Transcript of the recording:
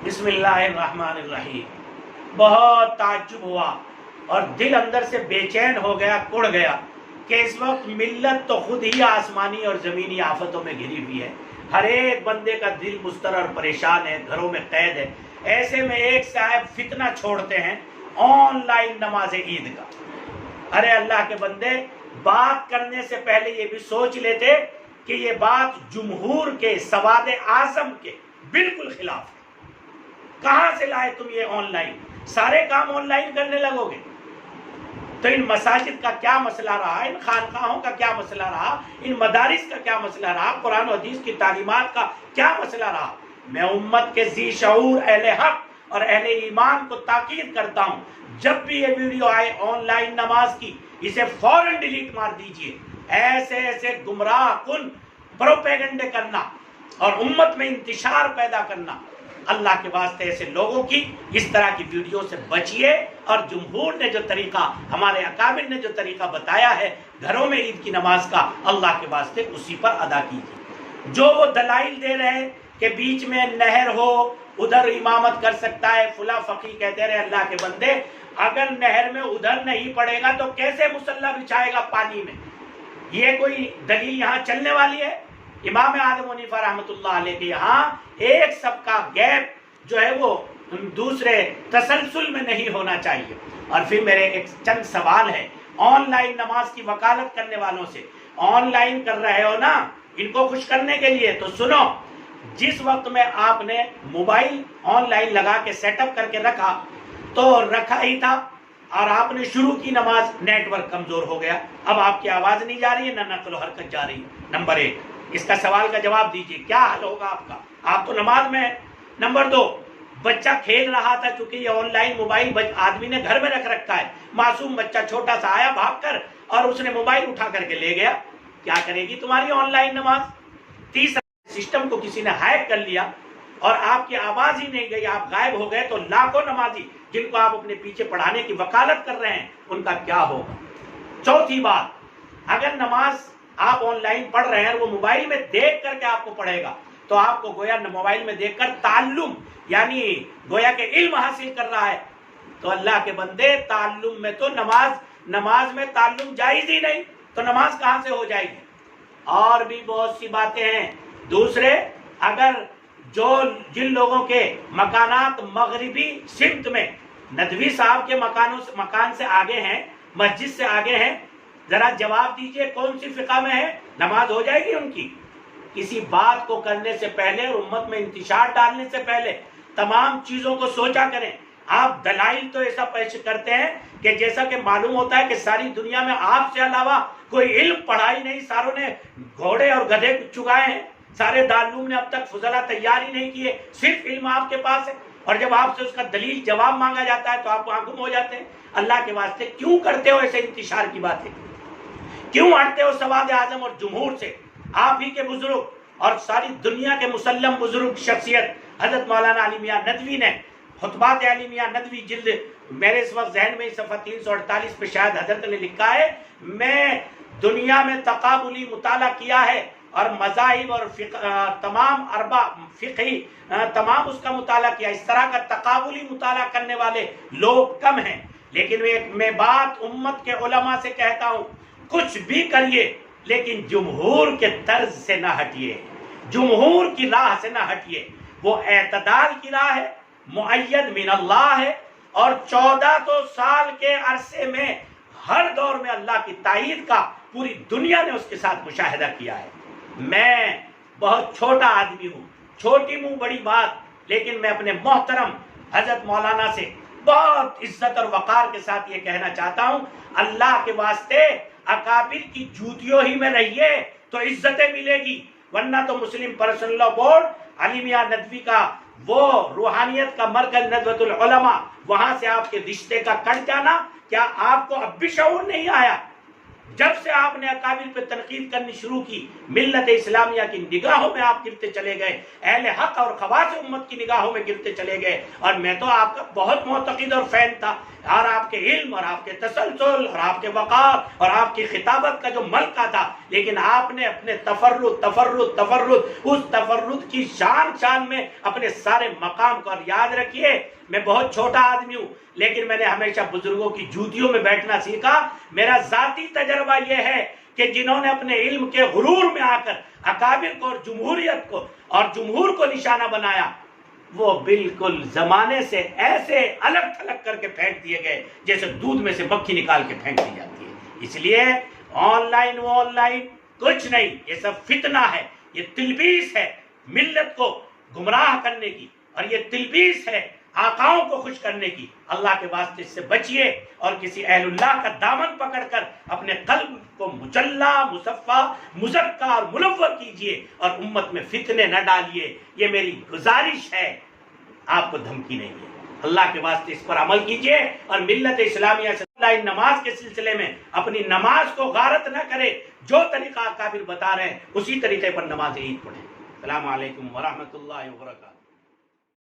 بسم اللہ الرحمن الرحیم۔ بہت تعجب ہوا اور دل اندر سے بے چین ہو گیا، کڑ گیا کہ اس وقت ملت تو خود ہی آسمانی اور زمینی آفتوں میں گھری ہوئی ہے۔ ہر ایک بندے کا دل مضطرب اور پریشان ہے، گھروں میں قید ہے۔ ایسے میں ایک صاحب فتنہ چھوڑتے ہیں آن لائن نماز عید کا۔ ارے اللہ کے بندے، بات کرنے سے پہلے یہ بھی سوچ لیتے کہ یہ بات جمہور کے، سواد اعظم کے بالکل خلاف ہے۔ کہاں سے لائے تم یہ آن لائن؟ سارے کام آن لائن کرنے لگو گے تو ان مساجد کا کیا مسئلہ رہا، ان خانقاہوں کا کیا مسئلہ رہا، ان مدارس کا کیا مسئلہ رہا، قرآن و حدیث کی تعلیمات کا کیا مسئلہ رہا؟ میں امت کے ذی شعور اہل حق اور اہل ایمان کو تاکید کرتا ہوں، جب بھی یہ ویڈیو آئے آن لائن نماز کی، اسے فوراً ڈیلیٹ مار دیجئے۔ ایسے گمراہ کن پروپیگنڈے کرنا اور امت میں انتشار پیدا کرنا، اللہ کے واسطے ایسے لوگوں کی اس طرح کی ویڈیو سے بچیے، اور جمہور نے جو طریقہ، ہمارے اکابر نے جو طریقہ بتایا ہے گھروں میں عید کی نماز کا، اللہ کے واسطے اسی پر ادا کیجیے۔ جو وہ دلائل دے رہے ہیں کہ بیچ میں نہر ہو ادھر امامت کر سکتا ہے، فلاں فقی کہتے رہے، اللہ کے بندے اگر نہر میں ادھر نہیں پڑے گا تو کیسے مصلی بچھائے گا پانی میں؟ یہ کوئی دلیل یہاں چلنے والی ہے؟ امام اعظم حنیفہ رحمۃ اللہ علیہ کے یہاں ایک سب کا گیپ جو ہے وہ دوسرے تسلسل میں نہیں ہونا چاہیے۔ اور پھر میرے ایک چند سوال ہے آن لائن نماز کی وکالت کرنے والوں سے۔ آن لائن کر رہے ہو نا ان کو خوش کرنے کے لیے، تو سنو، جس وقت میں آپ نے موبائل آن لائن لگا کے سیٹ اپ کر کے رکھا تو رکھا ہی تھا، اور آپ نے شروع کی نماز، نیٹ ورک کمزور ہو گیا، اب آپ کی آواز نہیں جا رہی ہے، نہ نقل و حرکت جا رہی ہے۔ نمبر ایک، اس کا سوال کا جواب دیجئے، کیا حل ہوگا آپ کا؟ آپ تو نماز میں ہیں۔ نمبر دو، بچہ کھیل رہا تھا، چونکہ یہ آن لائن موبائل آدمی نے گھر میں رکھ رکھا ہے، معصوم بچہ چھوٹا سا آیا بھاگ کر اور اس نے موبائل اٹھا کر کے لے گیا، کیا کرے گی تمہاری آن لائن نماز؟ تیسرا، سسٹم کو کسی نے ہیک کر لیا اور آپ کی آواز ہی نہیں گئی، آپ غائب ہو گئے، تو لاکھوں نمازی جن کو آپ اپنے پیچھے پڑھانے کی وکالت کر رہے ہیں ان کا کیا ہوگا؟ چوتھی بات، اگر نماز آپ آن لائن پڑھ رہے ہیں وہ موبائل میں دیکھ کر کے آپ کو پڑھے گا تو آپ کو گویا موبائل میں دیکھ کر تعلم، یعنی گویا کہ علم حاصل کر رہا ہے، تو اللہ کے بندے تعلم میں تو نماز میں تعلم جائز ہی نہیں، تو نماز کہاں سے ہو جائے گی؟ اور بھی بہت سی باتیں ہیں۔ دوسرے، اگر جن لوگوں کے مکانات مغربی سمت میں، ندوی صاحب کے مکان سے آگے ہیں، مسجد سے آگے ہیں، ذرا جواب دیجئے کون سی فقہ میں ہے؟ نماز ہو جائے گی ان کی؟ کسی بات کو کرنے سے پہلے اور امت میں انتشار ڈالنے سے پہلے تمام چیزوں کو سوچا کریں۔ آپ دلائل تو ایسا پیش کرتے ہیں کہ جیسا کہ معلوم ہوتا ہے کہ ساری دنیا میں آپ سے علاوہ کوئی علم پڑھائی نہیں، ساروں نے گھوڑے اور گدھے چگائے ہیں، سارے دارالعلوم نے اب تک فضلہ تیار ہی نہیں کیے، صرف علم آپ کے پاس ہے، اور جب آپ سے اس کا دلیل جواب مانگا جاتا ہے تو آپ وہاں گم ہو جاتے ہیں۔ اللہ کے واسطے کیوں کرتے ہو ایسے انتشار کی باتیں؟ کیوں ہٹتے ہو سواد اعظم اور جمہور سے؟ آپ ہی کے بزرگ اور ساری دنیا کے مسلم بزرگ شخصیت حضرت مولانا علی میاں ندوی نے خطبات علی میاں ندوی جلد، میرے اس وقت ذہن میں صفحہ 348 پہ شاید حضرت نے لکھا ہے، میں دنیا میں تقابلی مطالعہ کیا ہے اور مذاہب اور تمام اربع فقہی تمام اس کا مطالعہ کیا، اس طرح کا تقابلی مطالعہ کرنے والے لوگ کم ہیں، لیکن میں بات امت کے علماء سے کہتا ہوں، کچھ بھی کریے لیکن جمہور کے طرز سے نہ ہٹیے، جمہور کی راہ سے نہ ہٹیے۔ وہ اعتدال کی راہ ہے، مؤید من اللہ ہے، اور 1400 سال کے عرصے میں ہر دور میں اللہ کی تائید کا پوری دنیا نے اس کے ساتھ مشاہدہ کیا ہے۔ میں بہت چھوٹا آدمی ہوں، چھوٹی منہ بڑی بات، لیکن میں اپنے محترم حضرت مولانا سے بہت عزت اور وقار کے ساتھ یہ کہنا چاہتا ہوں، اللہ کے واسطے اکابر کی جوتیوں ہی میں رہیے تو عزتیں ملے گی، ورنہ تو مسلم پرسنل لا بورڈ، علی میاں ندوی کا وہ روحانیت کا مرکز ندوۃ العلماء، وہاں سے آپ کے رشتے کا کٹ جانا، کیا آپ کو اب بھی شعور نہیں آیا؟ جب سے آپ نے اکابر پہ تنقید کرنی شروع کی، ملت اسلامیہ کی نگاہوں میں آپ گرتے چلے گئے، اہل حق اور خواص امت کی نگاہوں میں گرتے چلے گئے، اور میں تو آپ کا بہت معتقد اور فین تھا، اور آپ کے علم اور آپ کے تسلسل اور آپ کے وقار اور آپ کی خطابت کا جو ملکہ تھا، لیکن آپ نے اپنے تفرد اس تفرد کی شان میں اپنے سارے مقام کو، اور یاد رکھیے میں بہت چھوٹا آدمی ہوں، لیکن میں نے ہمیشہ بزرگوں کی جوتیوں میں بیٹھنا سیکھا۔ میرا ذاتی تجربہ یہ ہے کہ جنہوں نے اپنے علم کے غرور میں آ کر اکابر کو اور جمہوریت کو اور جمہور کو نشانہ بنایا، وہ بالکل زمانے سے ایسے الگ تھلگ کر کے پھینک دیے گئے جیسے دودھ میں سے مکھی نکال کے پھینک دی جاتی ہے۔ اس لیے آن لائن کچھ نہیں، یہ سب فتنہ ہے، یہ تلبیس ہے ملت کو گمراہ کرنے کی، اور یہ تلبیس ہے آقاؤں کو خوش کرنے کی۔ اللہ کے واسطے اس سے بچیے، اور کسی اہل اللہ کا دامن پکڑ کر اپنے قلب کو مجلہ، مصفہ، مزکہ اور منور کیجئے، اور امت میں فتنے نہ ڈالیے۔ یہ میری گزارش ہے، آپ کو دھمکی نہیں ہے۔ اللہ کے واسطے اس پر عمل کیجئے، اور ملت اسلامیہ سے نماز کے سلسلے میں اپنی نماز کو غارت نہ کرے، جو طریقہ اکابر بتا رہے ہیں اسی طریقے پر نماز عید پڑھیں۔ السلام علیکم ورحمۃ اللہ وبرکاتہ۔